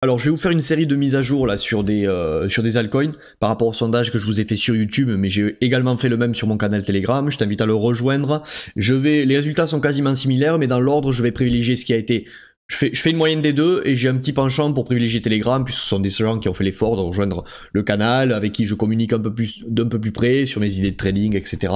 Alors, je vais vous faire une série de mises à jour là sur des altcoins par rapport au sondage que je vous ai fait sur YouTube, mais j'ai également fait le même sur mon canal Telegram. Je t'invite à le rejoindre. Les résultats sont quasiment similaires, mais dans l'ordre, je vais privilégier ce qui a été. Je fais une moyenne des deux et j'ai un petit penchant pour privilégier Telegram, puisque ce sont des gens qui ont fait l'effort de rejoindre le canal, avec qui je communique d'un peu plus près sur mes idées de trading, etc.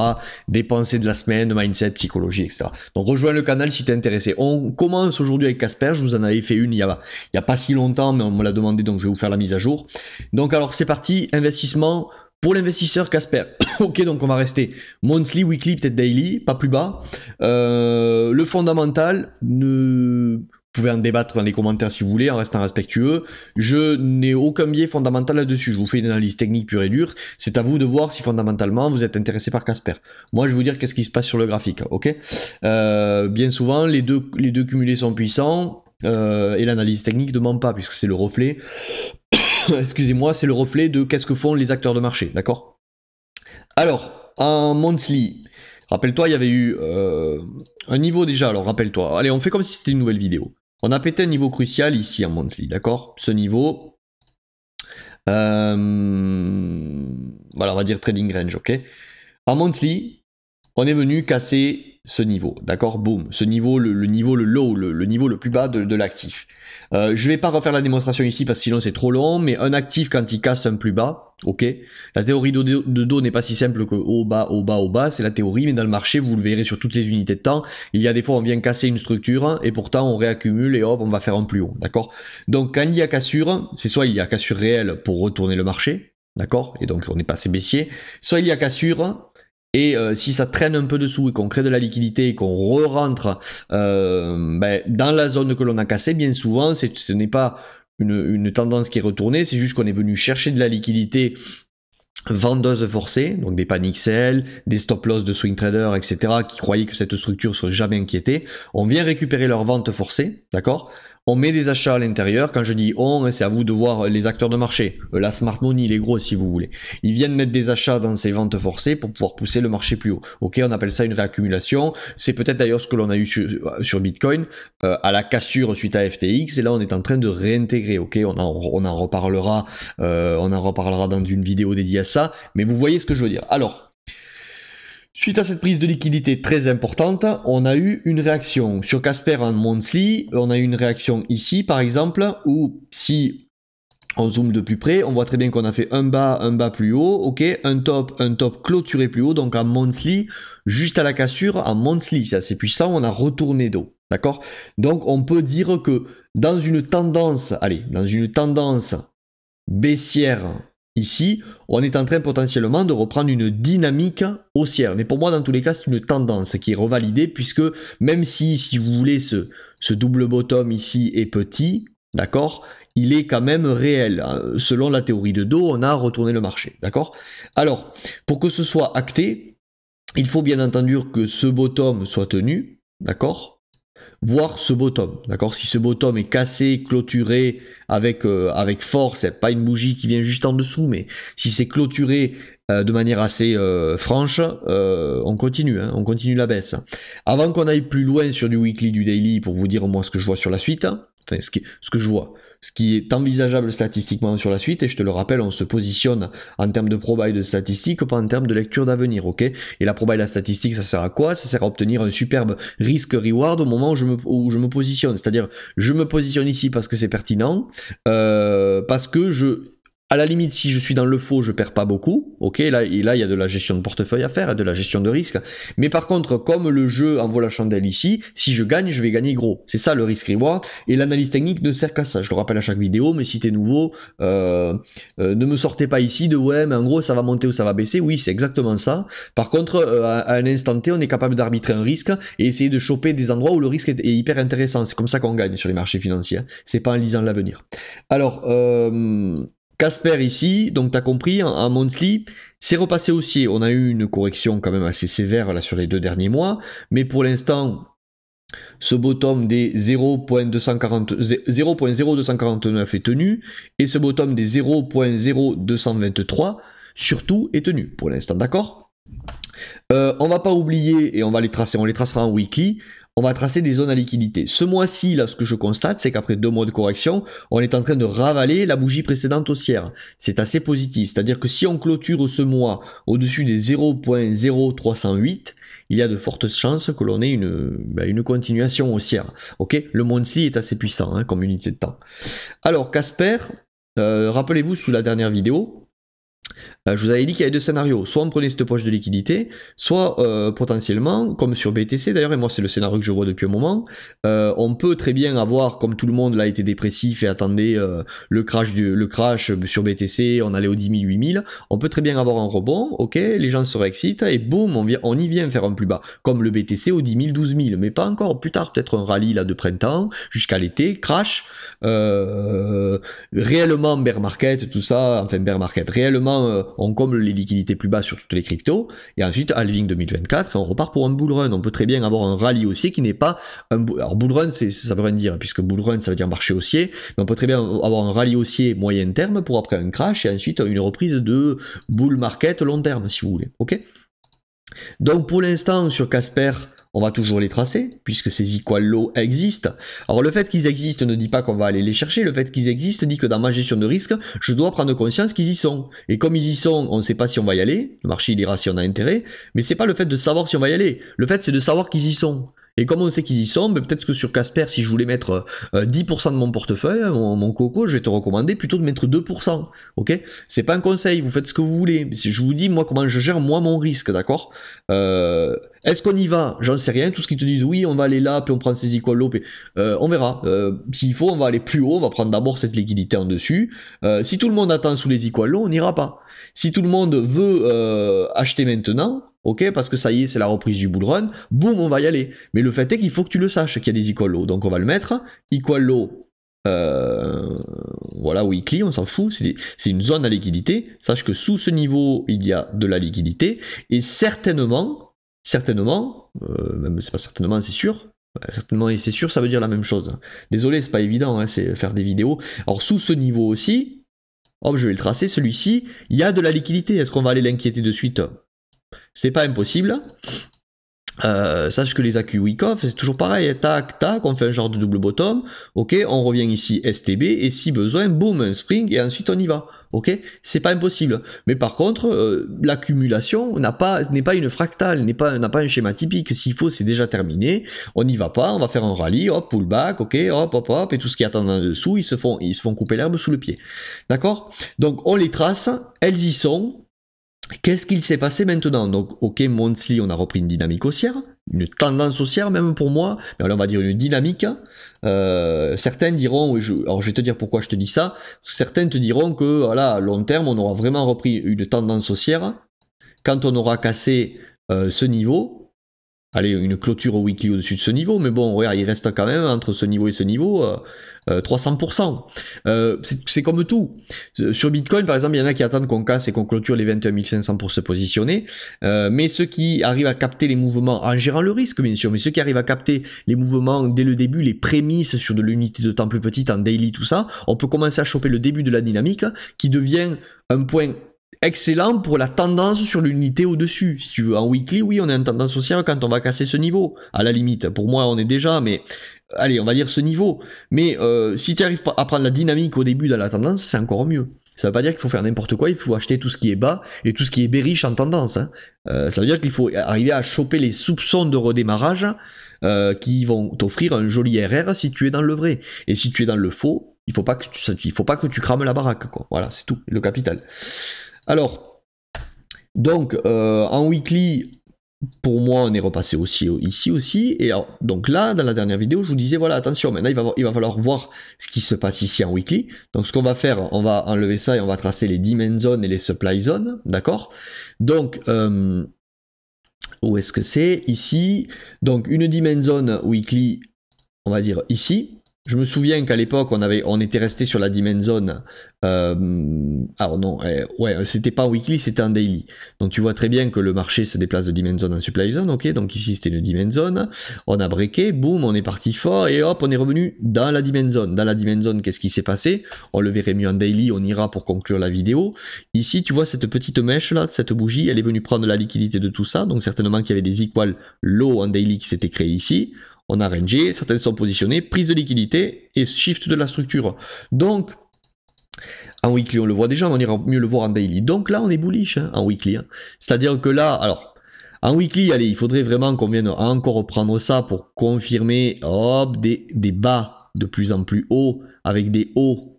Des pensées de la semaine, mindset, psychologie, etc. Donc rejoins le canal si t'es intéressé. On commence aujourd'hui avec Casper, je vous en avais fait une il y a pas si longtemps, mais on me l'a demandé, donc je vais vous faire la mise à jour. Donc alors c'est parti, investissement. Pour l'investisseur Casper, ok, donc on va rester monthly, weekly, peut-être daily, pas plus bas. Le fondamental, vous pouvez en débattre dans les commentaires si vous voulez, en restant respectueux. Je n'ai aucun biais fondamental là-dessus. Je vous fais une analyse technique pure et dure. C'est à vous de voir si fondamentalement vous êtes intéressé par Casper. Moi, je vais vous dire qu'est-ce qui se passe sur le graphique, ok. Bien souvent, les deux cumulés sont puissants et l'analyse technique ne ment pas, puisque c'est le reflet. Excusez-moi, c'est le reflet de qu'est-ce que font les acteurs de marché, d'accord. Alors, en monthly, rappelle-toi, il y avait eu un niveau déjà. Alors, rappelle-toi. Allez, on fait comme si c'était une nouvelle vidéo. On a pété un niveau crucial ici en monthly, d'accord. Ce niveau, voilà, on va dire trading range, ok. En monthly, on est venu casser ce niveau, d'accord, boum, ce niveau, le niveau le low, le niveau le plus bas de l'actif. Je vais pas refaire la démonstration ici parce que sinon c'est trop long, mais un actif quand il casse un plus bas, ok, la théorie de dos n'est pas si simple que haut, bas, haut, bas, haut, bas, c'est la théorie, mais dans le marché, vous le verrez sur toutes les unités de temps, il y a des fois on vient casser une structure et pourtant on réaccumule et hop, on va faire un plus haut, d'accord. Donc quand il y a cassure, c'est soit il y a cassure réelle pour retourner le marché, d'accord, et donc on est passé baissier, soit il y a cassure. Et si ça traîne un peu dessous et qu'on crée de la liquidité et qu'on re-rentre dans la zone que l'on a cassée, bien souvent, ce n'est pas une tendance qui est retournée, c'est juste qu'on est venu chercher de la liquidité vendeuse forcée, donc des panic sell, des stop loss de swing traders, etc., qui croyaient que cette structure ne serait jamais inquiétée. On vient récupérer leur vente forcée, d'accord. On met des achats à l'intérieur. Quand je dis on, c'est à vous de voir les acteurs de marché. La smart money, les gros si vous voulez. Ils viennent mettre des achats dans ces ventes forcées pour pouvoir pousser le marché plus haut. Ok, on appelle ça une réaccumulation. C'est peut-être d'ailleurs ce que l'on a eu sur Bitcoin à la cassure suite à FTX. Et là, on est en train de réintégrer. Ok, on en reparlera. On en reparlera dans une vidéo dédiée à ça. Mais vous voyez ce que je veux dire. Alors. Suite à cette prise de liquidité très importante, on a eu une réaction. Sur Casper en monthly, on a eu une réaction ici par exemple, où si on zoome de plus près, on voit très bien qu'on a fait un bas plus haut, ok, un top clôturé plus haut, donc en monthly, juste à la cassure, en monthly, c'est assez puissant, on a retourné d'eau, d'accord. Donc on peut dire que dans une tendance baissière, ici, on est en train potentiellement de reprendre une dynamique haussière. Mais pour moi, dans tous les cas, c'est une tendance qui est revalidée, puisque même si vous voulez, ce double bottom ici est petit, d'accord, il est quand même réel. Selon la théorie de dos, on a retourné le marché, d'accord. Alors, pour que ce soit acté, il faut bien entendu que ce bottom soit tenu, d'accord, voir ce bottom, d'accord. Si ce bottom est cassé, clôturé avec force, c'est pas une bougie qui vient juste en dessous, mais si c'est clôturé de manière assez franche, on continue la baisse. Avant qu'on aille plus loin sur du weekly, du daily, pour vous dire moi ce que je vois sur la suite, enfin ce que je vois, ce qui est envisageable statistiquement sur la suite, et je te le rappelle, on se positionne en termes de proba et de statistiques, pas en termes de lecture d'avenir, ok. Et la proba et la statistique, ça sert à quoi? Ça sert à obtenir un superbe risque-reward au moment où je me positionne, c'est-à-dire je me positionne ici parce que c'est pertinent, parce que à la limite, si je suis dans le faux, je perds pas beaucoup. Ok, là, il y a de la gestion de portefeuille à faire, de la gestion de risque. Mais par contre, comme le jeu en vaut la chandelle ici, si je gagne, je vais gagner gros. C'est ça le risk reward. Et l'analyse technique ne sert qu'à ça. Je le rappelle à chaque vidéo, mais si t'es nouveau, ne me sortez pas ici de ouais, mais en gros, ça va monter ou ça va baisser. Oui, c'est exactement ça. Par contre, à un instant T, on est capable d'arbitrer un risque et essayer de choper des endroits où le risque est hyper intéressant. C'est comme ça qu'on gagne sur les marchés financiers. C'est pas en lisant l'avenir. Alors, Casper ici, donc tu as compris, en monthly, c'est repassé haussier. On a eu une correction quand même assez sévère là sur les 2 derniers mois, mais pour l'instant, ce bottom des 0.0249 est tenu, et ce bottom des 0.0223 surtout est tenu pour l'instant, d'accord. On va pas oublier, et on les tracera en weekly, on va tracer des zones à liquidité. Ce mois-ci, là, ce que je constate, c'est qu'après 2 mois de correction, on est en train de ravaler la bougie précédente haussière. C'est assez positif. C'est-à-dire que si on clôture ce mois au-dessus des 0.0308, il y a de fortes chances que l'on ait une continuation haussière. Ok, le monthly est assez puissant comme unité de temps. Alors, Casper, rappelez-vous sous la dernière vidéo, je vous avais dit qu'il y avait 2 scénarios. Soit on prenait cette poche de liquidité, soit potentiellement, comme sur BTC d'ailleurs, et moi c'est le scénario que je vois depuis un moment, on peut très bien avoir, comme tout le monde l'a été dépressif et attendait le crash sur BTC, on allait aux 10 000, 8 000, on peut très bien avoir un rebond, ok, les gens se réexcitent, et boum, on y vient faire un plus bas, comme le BTC aux 10 000, 12 000, mais pas encore, plus tard, peut-être un rallye là de printemps, jusqu'à l'été, crash, réellement bear market, tout ça, enfin bear market, réellement on comble les liquidités plus bas sur toutes les cryptos, et ensuite halving 2024, on repart pour un bull run. On peut très bien avoir un rallye haussier qui n'est pas un alors bull run, ça veut rien dire, puisque bull run ça veut dire marché haussier, mais on peut très bien avoir un rallye haussier moyen terme pour après un crash et ensuite une reprise de bull market long terme si vous voulez. Ok. Donc pour l'instant sur Casper, on va toujours les tracer, puisque ces equal low existent. Alors le fait qu'ils existent ne dit pas qu'on va aller les chercher, le fait qu'ils existent dit que dans ma gestion de risque, je dois prendre conscience qu'ils y sont. Et comme ils y sont, on ne sait pas si on va y aller, le marché il ira si on a intérêt, mais c'est pas le fait de savoir si on va y aller, le fait c'est de savoir qu'ils y sont. Et comme on sait qu'ils y sont, ben peut-être que sur Casper, si je voulais mettre 10% de mon portefeuille, mon coco, je vais te recommander plutôt de mettre 2%. Ok? C'est pas un conseil, vous faites ce que vous voulez. Je vous dis, moi, comment je gère, moi, mon risque, d'accord? Est-ce qu'on y va? J'en sais rien. Tout ce qu'ils te disent, oui, on va aller là, puis on prend ces equal low, puis on verra. S'il faut, on va aller plus haut, on va prendre d'abord cette liquidité en dessus. Si tout le monde attend sous les equal low, on n'ira pas. Si tout le monde veut acheter maintenant, ok, parce que ça y est, c'est la reprise du bull run, boum, on va y aller. Mais le fait est qu'il faut que tu le saches qu'il y a des equal low. Donc on va le mettre. Equal low, voilà, weekly, on s'en fout, c'est une zone à liquidité. Sache que sous ce niveau, il y a de la liquidité. Et certainement, même c'est pas certainement, c'est sûr. Certainement et c'est sûr, ça veut dire la même chose. Désolé, c'est pas évident, c'est faire des vidéos. Alors sous ce niveau aussi, hop, je vais le tracer, celui-ci, il y a de la liquidité. Est-ce qu'on va aller l'inquiéter de suite? C'est pas impossible. Sache que les AQ week-off, c'est toujours pareil, tac, tac, on fait un genre de double bottom, ok, on revient ici STB, et si besoin, boum, un spring, et ensuite on y va, ok, c'est pas impossible. Mais par contre, l'accumulation n'est pas une fractale, n'a pas un schéma typique, s'il faut, c'est déjà terminé, on n'y va pas, on va faire un rallye, hop, pullback, ok, hop, hop, hop, et tout ce qui attend en dessous, ils se font couper l'herbe sous le pied, d'accord? Donc on les trace, elles y sont. Qu'est-ce qu'il s'est passé maintenant? Donc, ok, monthly, on a repris une dynamique haussière, une tendance haussière même pour moi, mais alors on va dire une dynamique. Certains diront, alors je vais te dire pourquoi je te dis ça, certains te diront que voilà, à long terme, on aura vraiment repris une tendance haussière quand on aura cassé ce niveau. Allez, une clôture au weekly au-dessus de ce niveau, mais bon, regarde, il reste quand même entre ce niveau et ce niveau 300%. C'est comme tout. Sur Bitcoin, par exemple, il y en a qui attendent qu'on casse et qu'on clôture les 21 500 pour se positionner, mais ceux qui arrivent à capter les mouvements, en gérant le risque bien sûr, mais ceux qui arrivent à capter les mouvements dès le début, les prémices sur de l'unité de temps plus petite, en daily, tout ça, on peut commencer à choper le début de la dynamique qui devient un point excellent pour la tendance sur l'unité au-dessus. Si tu veux, en weekly, oui, on est en tendance haussière quand on va casser ce niveau. À la limite, pour moi, on est déjà, mais allez, on va dire ce niveau. Mais si tu arrives à prendre la dynamique au début de la tendance, c'est encore mieux. Ça veut pas dire qu'il faut faire n'importe quoi, il faut acheter tout ce qui est bas et tout ce qui est bearish en tendance. Ça veut dire qu'il faut arriver à choper les soupçons de redémarrage qui vont t'offrir un joli RR si tu es dans le vrai. Et si tu es dans le faux, il faut pas que tu crames la baraque, quoi. Voilà, c'est tout, le capital. Alors, donc, en weekly, pour moi, on est repassé aussi ici aussi. Et alors, donc là, dans la dernière vidéo, je vous disais, voilà, attention, maintenant, il va falloir voir ce qui se passe ici en weekly. Donc, ce qu'on va faire, on va enlever ça et on va tracer les demand zones et les supply zones, d'accord? Donc, où est-ce que c'est? Ici. Donc, une demand zone weekly, on va dire ici. Je me souviens qu'à l'époque, on était resté sur la demand zone. Alors non, ouais, c'était pas en weekly, c'était en daily. Donc tu vois très bien que le marché se déplace de demand zone en supply zone, ok. Donc ici c'était une demand zone. On a breaké, boum, on est parti fort et hop, on est revenu dans la demand zone. Dans la demand zone, qu'est-ce qui s'est passé? On le verrait mieux en daily, on ira pour conclure la vidéo. Ici, tu vois cette petite mèche là, cette bougie, elle est venue prendre la liquidité de tout ça. Donc certainement qu'il y avait des equal low en daily qui s'étaient créés ici. on a rangé, certaines sont positionnées, prise de liquidité et shift de la structure. Donc, en weekly, on le voit déjà, on ira mieux le voir en daily. Donc là, on est bullish hein, en weekly. Hein. C'est-à-dire que là, alors, en weekly, allez, il faudrait vraiment qu'on vienne encore reprendre ça pour confirmer hop, des bas de plus en plus hauts, avec des hauts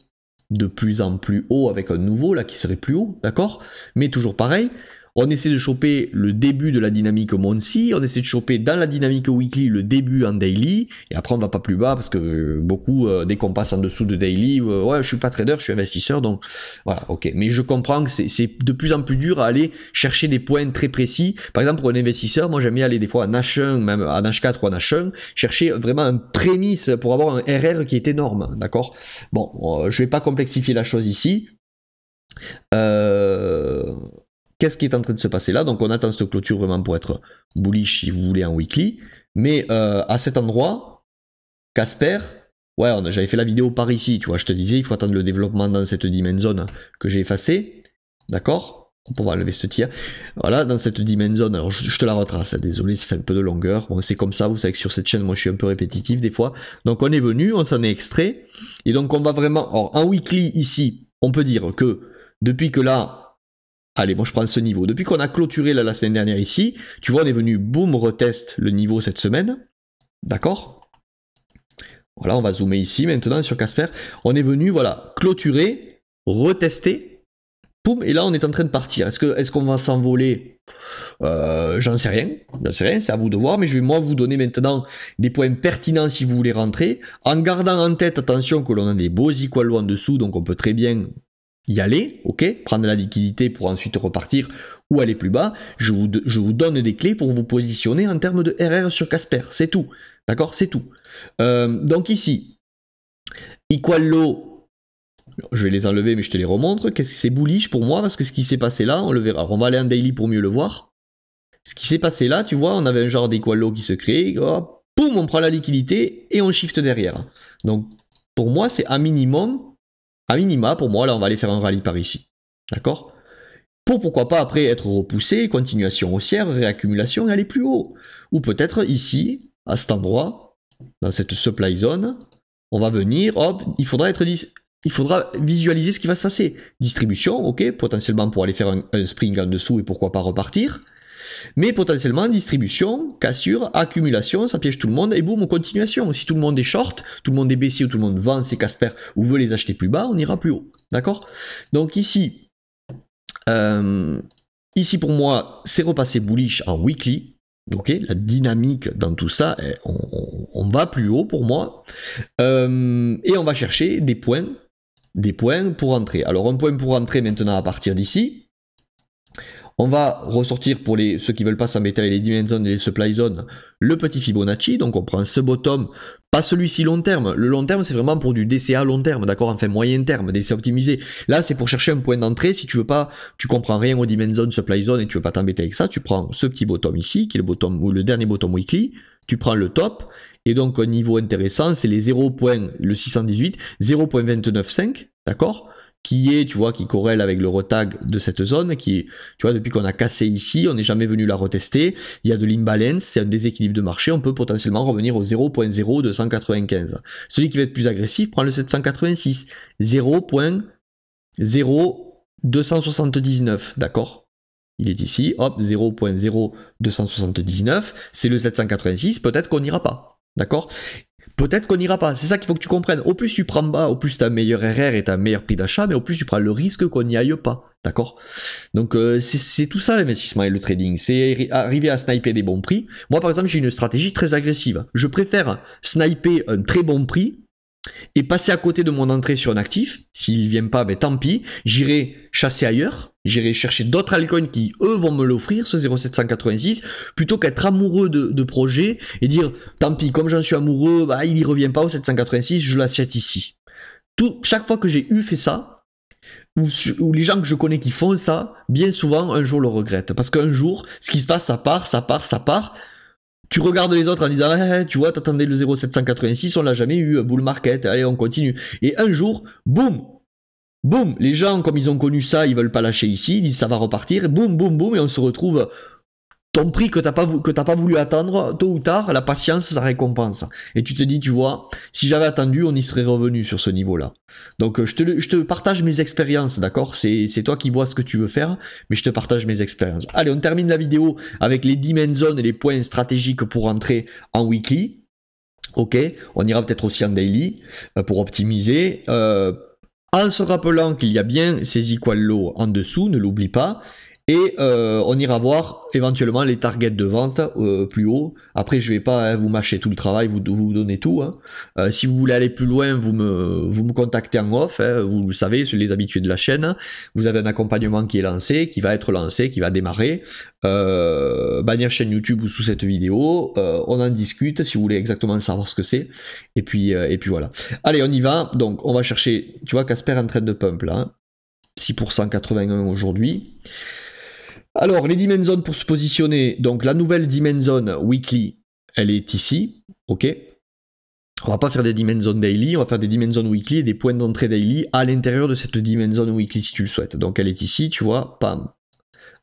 de plus en plus hauts, avec un nouveau là qui serait plus haut, d'accord? Mais toujours pareil. On essaie de choper le début de la dynamique monthly, on essaie de choper dans la dynamique weekly le début en daily, et après on va pas plus bas parce que beaucoup, dès qu'on passe en dessous de daily, ouais je suis pas trader, je suis investisseur, donc voilà, ok. Mais je comprends que c'est de plus en plus dur à aller chercher des points très précis. Par exemple pour un investisseur, moi j'aime bien aller des fois en H1, même en H4 ou en H1, chercher vraiment un prémisse pour avoir un RR qui est énorme, d'accord? Bon, je vais pas complexifier la chose ici. Qu'est-ce qui est en train de se passer là? Donc on attend cette clôture vraiment pour être bullish si vous voulez en weekly. Mais à cet endroit, Casper, ouais, j'avais fait la vidéo par ici, tu vois, je te disais, il faut attendre le développement dans cette dimension que j'ai effacée. D'accord? On va enlever ce tir. Voilà, dans cette dimension, alors je te la retrace, hein, désolé, ça fait un peu de longueur. Bon, c'est comme ça, vous savez que sur cette chaîne, moi je suis un peu répétitif des fois. Donc on est venu, on s'en est extrait. Et donc on va vraiment, alors en weekly ici, on peut dire que depuis que là, allez, moi je prends ce niveau. Depuis qu'on a clôturé la semaine dernière ici, tu vois, on est venu, boum, reteste le niveau cette semaine. D'accord? Voilà, on va zoomer ici maintenant sur Casper. On est venu, voilà, clôturer, retester. Boum, et là on est en train de partir. Est-ce qu'on va s'envoler? J'en sais rien, c'est à vous de voir, mais je vais moi vous donner maintenant des points pertinents si vous voulez rentrer, en gardant en tête, attention, que l'on a des beaux equal low en dessous, donc on peut très bien y aller, ok, prendre la liquidité pour ensuite repartir ou aller plus bas. Je vous donne des clés pour vous positionner en termes de RR sur Casper, c'est tout, d'accord, c'est tout. Donc ici, equal low, je vais les enlever mais je te les remontre. Qu'est-ce que c'est bullish pour moi parce que ce qui s'est passé là, on le verra. Alors, on va aller en daily pour mieux le voir. Ce qui s'est passé là, tu vois, on avait un genre d'equal low qui se crée, hop, boum, on prend la liquidité et on shift derrière. Donc pour moi, c'est un minimum. À minima, pour moi, là, on va aller faire un rallye par ici. D'accord? Pour pourquoi pas après être repoussé, continuation haussière, réaccumulation et aller plus haut. Ou peut-être ici, à cet endroit, dans cette supply zone, on va venir, hop, il faudra visualiser ce qui va se passer. Distribution, ok, potentiellement pour aller faire un spring en dessous et pourquoi pas repartir. Mais potentiellement, distribution, cassure, accumulation, ça piège tout le monde, et boum, continuation. Si tout le monde est short, tout le monde est baissier, ou tout le monde vend ses Casper, ou veut les acheter plus bas, on ira plus haut. D'accord? Donc ici, pour moi, c'est repassé bullish en weekly. Ok, la dynamique dans tout ça, on va plus haut pour moi. Et on va chercher des points pour rentrer. Alors un point pour rentrer maintenant à partir d'ici. On va ressortir pour ceux qui ne veulent pas s'embêter avec les dimensions et les supply zones, le petit Fibonacci. Donc on prend ce bottom, pas celui-ci long terme. Le long terme, c'est vraiment pour du DCA long terme, d'accord? Enfin moyen terme, DCA optimisé. Là, c'est pour chercher un point d'entrée. Si tu veux pas, tu comprends rien aux dimensions, supply zone et tu veux pas t'embêter avec ça, tu prends ce petit bottom ici, qui est le bottom ou le dernier bottom weekly. Tu prends le top. Et donc un niveau intéressant, c'est les 0.618, 0.295, d'accord? Qui est, tu vois, qui corrèle avec le retag de cette zone, qui est, tu vois, depuis qu'on a cassé ici, on n'est jamais venu la retester, il y a de l'imbalance, c'est un déséquilibre de marché, on peut potentiellement revenir au 0.0295. Celui qui va être plus agressif prend le 786, 0.0279, d'accord? Il est ici, hop, 0.0279, c'est le 786, peut-être qu'on n'ira pas, d'accord? Peut-être qu'on n'ira pas, c'est ça qu'il faut que tu comprennes. Au plus tu prends bas, au plus tu as un meilleur RR et tu as un meilleur prix d'achat, mais au plus tu prends le risque qu'on n'y aille pas, d'accord? Donc c'est tout ça l'investissement et le trading, c'est arriver à sniper des bons prix. Moi par exemple j'ai une stratégie très agressive, je préfère sniper un très bon prix et passer à côté de mon entrée sur un actif. S'il ne vient pas, ben tant pis, j'irai chasser ailleurs, j'irai chercher d'autres altcoins qui eux vont me l'offrir, ce 0,786, plutôt qu'être amoureux de projets et dire tant pis, comme j'en suis amoureux, bah, il n'y revient pas au 786, je l'achète ici. Chaque fois que j'ai fait ça, ou les gens que je connais qui font ça, bien souvent un jour le regrettent, parce qu'un jour ce qui se passe, ça part. Tu regardes les autres en disant tu vois, t'attendais le 0,786, on l'a jamais eu, bull market, allez on continue. Et un jour, boum, les gens comme ils ont connu ça, ils veulent pas lâcher ici, ils disent ça va repartir, et boum, et on se retrouve ton prix que t'as pas voulu attendre, tôt ou tard, la patience, ça récompense. Et tu te dis, tu vois, si j'avais attendu, on y serait revenu sur ce niveau-là. Donc, je te partage mes expériences, d'accord? C'est toi qui vois ce que tu veux faire, mais je te partage mes expériences. Allez, on termine la vidéo avec les 10 main zones et les points stratégiques pour entrer en weekly. Ok, on ira peut-être aussi en daily pour optimiser. En se rappelant qu'il y a bien ces equal low en dessous, ne l'oublie pas. Et on ira voir éventuellement les targets de vente plus haut. Après, je vais pas vous mâcher tout le travail, vous donner tout. Hein. Si vous voulez aller plus loin, vous me contactez en off. Hein. Vous le savez, sur les habitués de la chaîne. Vous avez un accompagnement qui est lancé, qui va être lancé, qui va démarrer. Bannière chaîne YouTube ou sous cette vidéo. On en discute si vous voulez exactement savoir ce que c'est. Et puis voilà. Allez, on y va. Donc, on va chercher. Tu vois, Casper est en train de pump là. Hein. 6% 81 aujourd'hui. Alors, les dimension zones pour se positionner. Donc, la nouvelle dimension zone weekly, elle est ici. Ok. On va pas faire des dimension zones daily, on va faire des dimension zones weekly et des points d'entrée daily à l'intérieur de cette dimension zone weekly si tu le souhaites. Donc, elle est ici, tu vois, pam.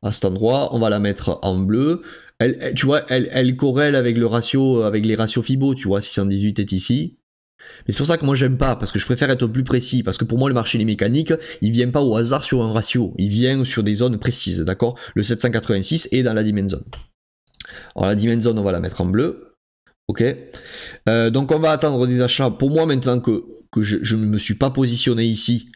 À cet endroit, on va la mettre en bleu. Tu vois, elle corrèle avec le ratio, avec les ratios Fibo, tu vois, 618 est ici. Mais c'est pour ça que moi j'aime pas, parce que je préfère être plus précis, parce que pour moi le marché des mécaniques, il vient pas au hasard sur un ratio, il vient sur des zones précises, d'accord? Le 786 est dans la dimension zone. Alors la dimension zone, on va la mettre en bleu, ok? Donc on va attendre des achats, pour moi maintenant que je ne me suis pas positionné ici,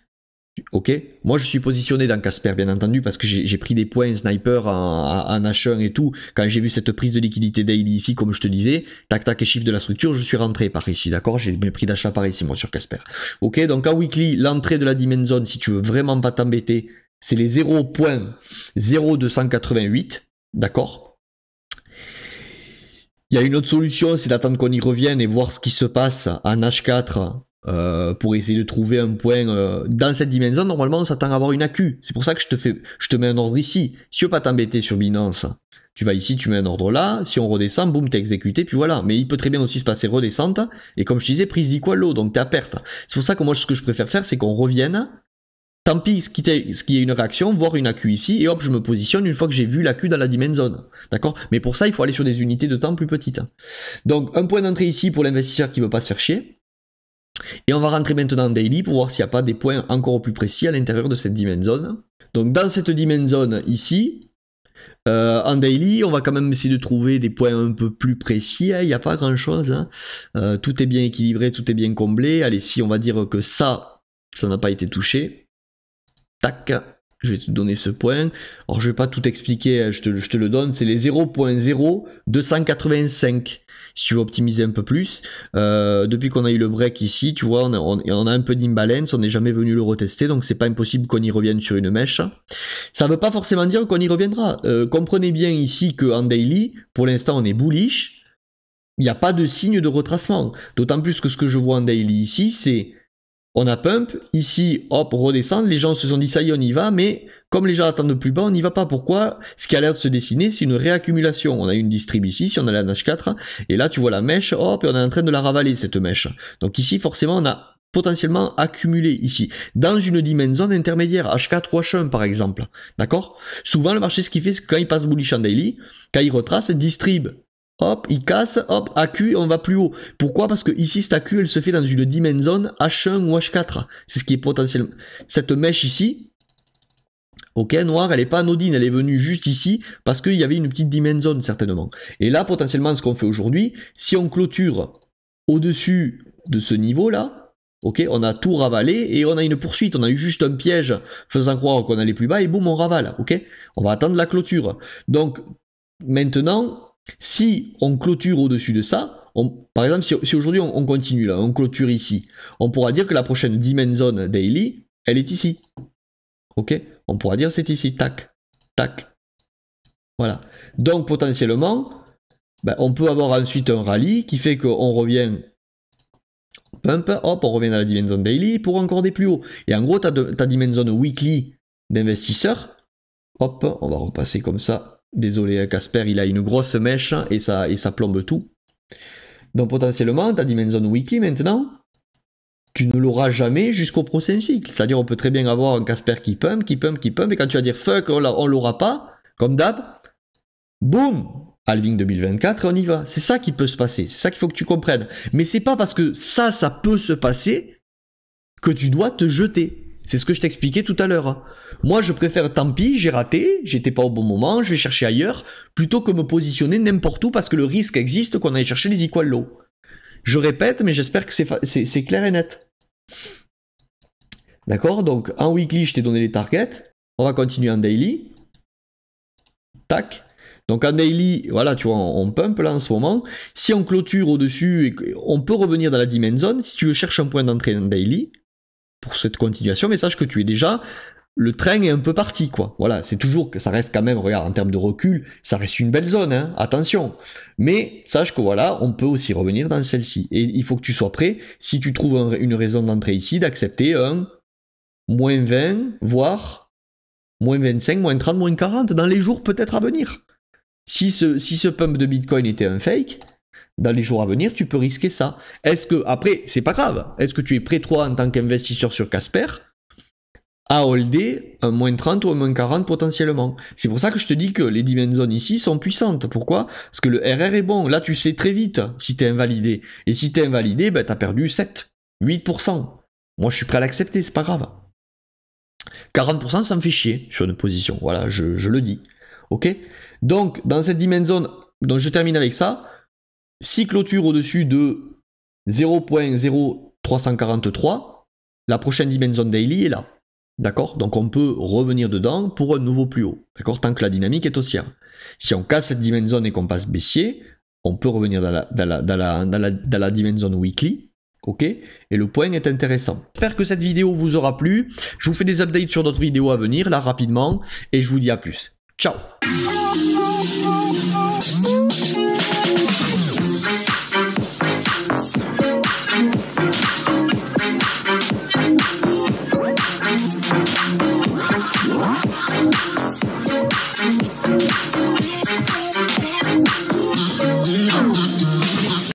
ok, moi je suis positionné dans Casper bien entendu parce que j'ai pris des points sniper en H1 et tout. Quand j'ai vu cette prise de liquidité daily ici, comme je te disais, tac tac et chiffre de la structure, je suis rentré par ici, d'accord? J'ai mes prix d'achat par ici moi sur Casper. Ok, donc en weekly, l'entrée de la dimension zone, si tu veux vraiment pas t'embêter, c'est les 0.0288, d'accord? Il y a une autre solution, c'est d'attendre qu'on y revienne et voir ce qui se passe en H4. Pour essayer de trouver un point dans cette dimension, normalement on s'attend à avoir une AQ. C'est pour ça que je te mets un ordre ici. Si tu veux pas t'embêter sur Binance, tu vas ici, tu mets un ordre là, si on redescend, boum, t'es exécuté, puis voilà. Mais il peut très bien aussi se passer redescente, et comme je disais, prise d'equal low, donc t'es à perte. C'est pour ça que moi ce que je préfère faire, c'est qu'on revienne, tant pis ce qui est une réaction, voir une AQ ici, et hop, je me positionne une fois que j'ai vu l'AQ dans la dimension zone. D'accord? Mais pour ça, il faut aller sur des unités de temps plus petites. Donc un point d'entrée ici pour l'investisseur qui veut pas se faire chier. Et on va rentrer maintenant en daily pour voir s'il n'y a pas des points encore plus précis à l'intérieur de cette dimension zone. Donc dans cette dimension zone ici, en daily, on va quand même essayer de trouver des points un peu plus précis. Il n'y a pas grand chose. Hein. Tout est bien équilibré, tout est bien comblé. Allez, si on va dire que ça n'a pas été touché. Tac. Je vais te donner ce point. Alors je ne vais pas tout expliquer, je te le donne. C'est les 0.0285. Si tu veux optimiser un peu plus. Depuis qu'on a eu le break ici, tu vois, on a un peu d'imbalance, on n'est jamais venu le retester, donc c'est pas impossible qu'on y revienne sur une mèche. Ça ne veut pas forcément dire qu'on y reviendra. Comprenez bien ici qu'en daily, pour l'instant on est bullish, il n'y a pas de signe de retracement. D'autant plus que ce que je vois en daily ici, c'est on a pump, ici, hop, redescendre, les gens se sont dit ça y est, on y va, mais comme les gens attendent plus bas, on n'y va pas. Pourquoi? Ce qui a l'air de se dessiner, c'est une réaccumulation. On a une distrib ici, si on a la H4, et là tu vois la mèche, hop, et on est en train de la ravaler, cette mèche. Donc ici, forcément, on a potentiellement accumulé ici, dans une dimension intermédiaire, H4 ou H1 par exemple. D'accord? Souvent, le marché, ce qu'il fait, c'est que quand il passe bullish en daily, quand il retrace, distrib. Hop, il casse, hop, AQ, on va plus haut. Pourquoi? Parce que ici, cette AQ, elle se fait dans une dimension zone H1 ou H4. C'est ce qui est potentiellement... Cette mèche ici, ok, noire, elle n'est pas anodine, elle est venue juste ici parce qu'il y avait une petite dimension zone, certainement. Et là, potentiellement, ce qu'on fait aujourd'hui, si on clôture au-dessus de ce niveau-là, ok, on a tout ravalé et on a une poursuite. On a eu juste un piège faisant croire qu'on allait plus bas et boum, on ravale, ok? On va attendre la clôture. Donc, maintenant... Si on clôture au-dessus de ça, par exemple, si aujourd'hui on continue là, on clôture ici, on pourra dire que la prochaine dimension zone daily, elle est ici. Ok? On pourra dire c'est ici. Tac, tac. Voilà. Donc potentiellement, on peut avoir ensuite un rallye qui fait qu'on revient pump, hop, on revient dans la dimension zone daily pour encore des plus hauts. Et en gros, ta dimension zone weekly d'investisseur, hop, on va repasser comme ça. Désolé Casper, il a une grosse mèche et ça plombe tout. Donc potentiellement, ta dimension weekly maintenant, tu ne l'auras jamais jusqu'au prochain cycle. C'est-à-dire on peut très bien avoir un Casper qui pump, et quand tu vas dire fuck, on l'aura pas, comme d'hab, Boum, halving 2024, on y va. C'est ça qui peut se passer. C'est ça qu'il faut que tu comprennes. Mais c'est pas parce que ça peut se passer que tu dois te jeter. C'est ce que je t'expliquais tout à l'heure. Moi, je préfère, tant pis, j'ai raté, j'étais pas au bon moment, je vais chercher ailleurs, plutôt que me positionner n'importe où parce que le risque existe qu'on aille chercher les equal low. Je répète, mais j'espère que c'est clair et net. D'accord? Donc, en weekly, je t'ai donné les targets. On va continuer en daily. Tac. Donc en daily, voilà, tu vois, on pump là en ce moment. Si on clôture au-dessus, on peut revenir dans la demand zone. Si tu veux chercher un point d'entrée en daily, pour cette continuation, mais sache que tu es déjà, le train est un peu parti, quoi. Voilà, c'est toujours que ça reste quand même, regarde, en termes de recul, ça reste une belle zone, hein, attention. Mais sache que voilà, on peut aussi revenir dans celle-ci. Et il faut que tu sois prêt, si tu trouves une raison d'entrée ici, d'accepter un moins 20, voire moins 25, moins 30, moins 40 dans les jours peut-être à venir. Si ce pump de Bitcoin était un fake, dans les jours à venir, tu peux risquer ça. Est-ce que, après, c'est pas grave, est-ce que tu es prêt, toi, en tant qu'investisseur sur Casper, à holder un moins 30 ou un moins 40 potentiellement? C'est pour ça que je te dis que les demand zones ici sont puissantes. Pourquoi? Parce que le RR est bon. Là, tu sais très vite si tu es invalidé. Et si tu es invalidé, ben, tu as perdu 7, 8%. Moi, je suis prêt à l'accepter, c'est pas grave. 40%, ça me fait chier sur une position. Voilà, je le dis. Ok? Donc, dans cette demand zone, donc je termine avec ça. Si clôture au-dessus de 0.0343, la prochaine demand zone daily est là. D'accord? Donc on peut revenir dedans pour un nouveau plus haut. D'accord? Tant que la dynamique est haussière. Si on casse cette demand zone et qu'on passe baissier, on peut revenir dans la demand zone weekly. Ok? Et le point est intéressant. J'espère que cette vidéo vous aura plu. Je vous fais des updates sur d'autres vidéos à venir, là rapidement. Et je vous dis à plus. Ciao!